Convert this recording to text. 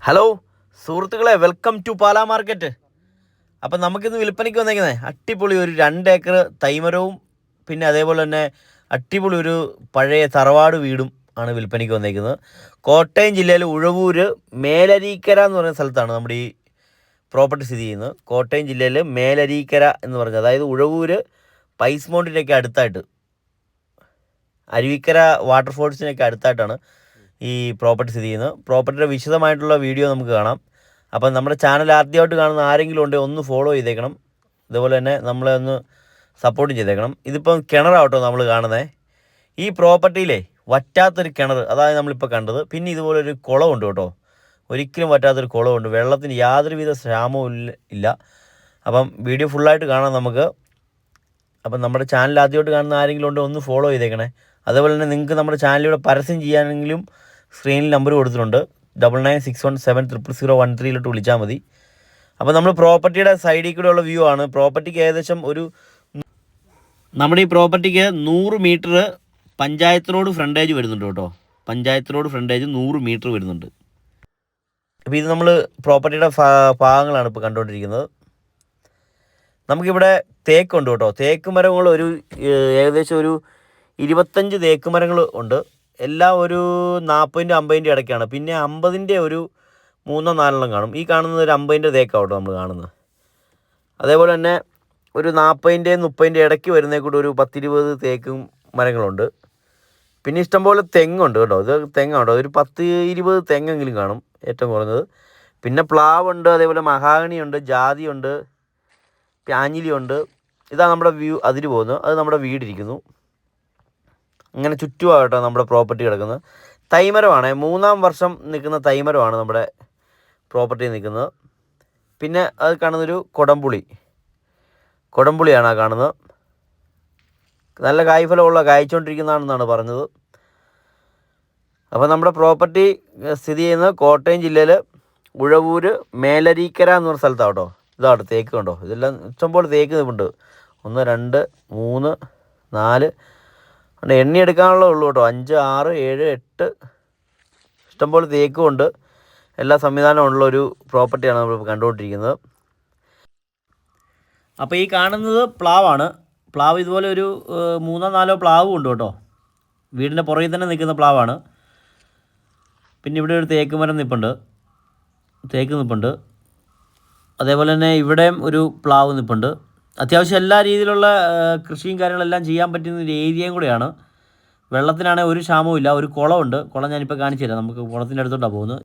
Hello സുഹൃത്തുക്കളെ, welcome to Pala market. അപ്പം നമുക്കിന്ന് വിൽപ്പനയ്ക്ക് വന്നേക്കുന്നത് അടിപൊളി ഒരു 2 ഏക്കർ തൈമരവും പിന്നെ അതേപോലെ തന്നെ അടിപൊളി ഒരു പഴയ തറവാട് വീടും ആണ് വിൽപ്പനയ്ക്ക് വന്നേക്കുന്നത്. കോട്ടയം ജില്ലയിൽ ഉഴവൂർ മേലരീക്കര എന്ന് പറയുന്ന സ്ഥലത്താണ് നമ്മുടെ ഈ പ്രോപ്പർട്ടി സ്ഥിതി ചെയ്യുന്നത്. കോട്ടയം ജില്ലയിൽ മേലരീക്കര എന്ന് പറഞ്ഞത്, അതായത് ഉഴവൂർ പൈസ് മൗണ്ടിൻ്റെയൊക്കെ അടുത്തായിട്ട്, അരുവിക്കര വാട്ടർഫോൾസിനൊക്കെ അടുത്തായിട്ടാണ് ഈ പ്രോപ്പർട്ടി സ്ഥിതി ചെയ്യുന്നത്. പ്രോപ്പർട്ടിയുടെ വിശദമായിട്ടുള്ള വീഡിയോ നമുക്ക് കാണാം. അപ്പം നമ്മുടെ ചാനൽ ആദ്യമായിട്ട് കാണുന്ന ആരെങ്കിലും ഉണ്ടെങ്കിൽ ഒന്ന് ഫോളോ ചെയ്തേക്കണം. അതുപോലെ തന്നെ നമ്മളെ ഒന്ന് സപ്പോർട്ട് ചെയ്തേക്കണം. ഇതിപ്പം കിണറാവട്ടോ നമ്മൾ കാണുന്നത്. ഈ പ്രോപ്പർട്ടിയിലെ വറ്റാത്തൊരു കിണർ, അതായത് നമ്മളിപ്പോൾ കണ്ടത്. പിന്നെ ഇതുപോലൊരു കുളമുണ്ട് കേട്ടോ, ഒരിക്കലും വറ്റാത്തൊരു കുളമുണ്ട്. വെള്ളത്തിന് യാതൊരുവിധ ക്ഷാമവും ഇല്ല. അപ്പം വീഡിയോ ഫുള്ളായിട്ട് കാണാം നമുക്ക്. അപ്പം നമ്മുടെ ചാനൽ ആദ്യമായിട്ട് കാണുന്ന ആരെങ്കിലും ഉണ്ടെങ്കിൽ ഒന്ന് ഫോളോ ചെയ്തേക്കണേ. അതേപോലെ തന്നെ നിങ്ങൾക്ക് നമ്മുടെ ചാനലിലൂടെ പരസ്യം ചെയ്യാനെങ്കിലും സ്ക്രീനിൽ നമ്പർ കൊടുത്തിട്ടുണ്ട്. 9961700013 വിളിച്ചാൽ മതി. അപ്പോൾ നമ്മൾ പ്രോപ്പർട്ടിയുടെ സൈഡിൽ കൂടെയുള്ള വ്യൂ ആണ്. പ്രോപ്പർട്ടിക്ക് ഏകദേശം നമ്മുടെ ഈ പ്രോപ്പർട്ടിക്ക് 100 മീറ്റർ പഞ്ചായത്ത് റോഡ് ഫ്രണ്ടേജ് വരുന്നുണ്ട് കേട്ടോ. പഞ്ചായത്ത് റോഡ് ഫ്രണ്ടേജ് 100 മീറ്റർ വരുന്നുണ്ട്. അപ്പോൾ ഇത് നമ്മൾ പ്രോപ്പർട്ടിയുടെ ഭാഗങ്ങളാണ് ഇപ്പോൾ കണ്ടുകൊണ്ടിരിക്കുന്നത്. നമുക്കിവിടെ തേക്കുണ്ട് കേട്ടോ. തേക്ക് മരങ്ങൾ ഏകദേശം ഒരു 25 തേക്ക് മരങ്ങൾ ഉണ്ട്. എല്ലാം ഒരു 40-ൻ്റെ 50-ൻ്റെ ഇടയ്ക്കാണ്. പിന്നെ 50-ൻ്റെ ഒരു 3-4 കാണും. ഈ കാണുന്നത് ഒരു 50-ൻ്റെ തേക്കാവട്ടോ നമ്മൾ കാണുന്നത്. അതേപോലെ തന്നെ ഒരു 40-ൻ്റെയും 30-ൻ്റെ ഇടയ്ക്ക് വരുന്നേ കൂടെ ഒരു 10-20 തേക്കും മരങ്ങളുണ്ട്. പിന്നെ ഇഷ്ടംപോലെ തെങ്ങുണ്ട് കേട്ടോ. ഇത് തെങ്ങാട്ടോ, ഒരു 10-20 തെങ്ങെങ്കിലും കാണും ഏറ്റവും കുറഞ്ഞത്. പിന്നെ പ്ലാവുണ്ട്, അതേപോലെ മഹാഗണിയുണ്ട്, ജാതിയുണ്ട്, ആഞ്ഞിലിയുണ്ട്. ഇതാണ് നമ്മുടെ വ്യൂ. അതിൽ പോകുന്നു, അത് നമ്മുടെ വീടിരിക്കുന്നു. ഇങ്ങനെ ചുറ്റുമാകട്ടോ നമ്മുടെ പ്രോപ്പർട്ടി കിടക്കുന്നത്. തൈമരമാണ്, 3-ാം വർഷം നിൽക്കുന്ന തൈമരമാണ് നമ്മുടെ പ്രോപ്പർട്ടി നിൽക്കുന്നത്. പിന്നെ അത് കാണുന്നൊരു കൊടംപുളിയാണ് ആ കാണുന്നത്. നല്ല കായ്ഫലമുള്ള കായ്ച്ചുകൊണ്ടിരിക്കുന്നതാണെന്നാണ് പറഞ്ഞത്. അപ്പോൾ നമ്മുടെ പ്രോപ്പർട്ടി സ്ഥിതി ചെയ്യുന്നത് കോട്ടയം ജില്ലയിൽ ഉഴവൂർ മേലരീക്കര എന്ന് പറഞ്ഞ സ്ഥലത്താണ് കേട്ടോ. ഇതാണ് തേക്ക് കണ്ടോ. ഇതെല്ലാം ഇഷ്ടംപോലെ തേക്ക് നിൽപ്പുണ്ട്. 1 2 3 4 എണ്ണി എടുക്കാനുള്ളതേ ഉള്ളൂ കേട്ടോ. 5 6 7 8 ഇഷ്ടംപോലെ തേക്കുമുണ്ട്. എല്ലാ സംവിധാനമുള്ളൊരു പ്രോപ്പർട്ടിയാണ് നമ്മളിപ്പോൾ കണ്ടുകൊണ്ടിരിക്കുന്നത്. അപ്പോൾ ഈ കാണുന്നത് പ്ലാവാണ്. പ്ലാവ് ഇതുപോലെ ഒരു 3-4 പ്ലാവും ഉണ്ട് കേട്ടോ. വീടിൻ്റെ പുറകിൽ തന്നെ നിൽക്കുന്ന പ്ലാവാണ്. പിന്നെ ഇവിടെ ഒരു തേക്ക് മരം നിൽപ്പുണ്ട്, അതേപോലെ തന്നെ ഇവിടെയും ഒരു പ്ലാവ് നിൽപ്പുണ്ട്. അത്യാവശ്യം എല്ലാ രീതിയിലുള്ള കൃഷിയും കാര്യങ്ങളെല്ലാം ചെയ്യാൻ പറ്റുന്ന ഒരു ഏരിയയും കൂടെയാണ്. വെള്ളത്തിനാണെങ്കിൽ ഒരു ക്ഷാമവും ഇല്ല. ഒരു കുളമുണ്ട്. കുളം ഞാനിപ്പോൾ കാണിച്ചു തരാം. നമുക്ക് കുളത്തിൻ്റെ അടുത്തോട്ടാണ് പോകുന്നത്.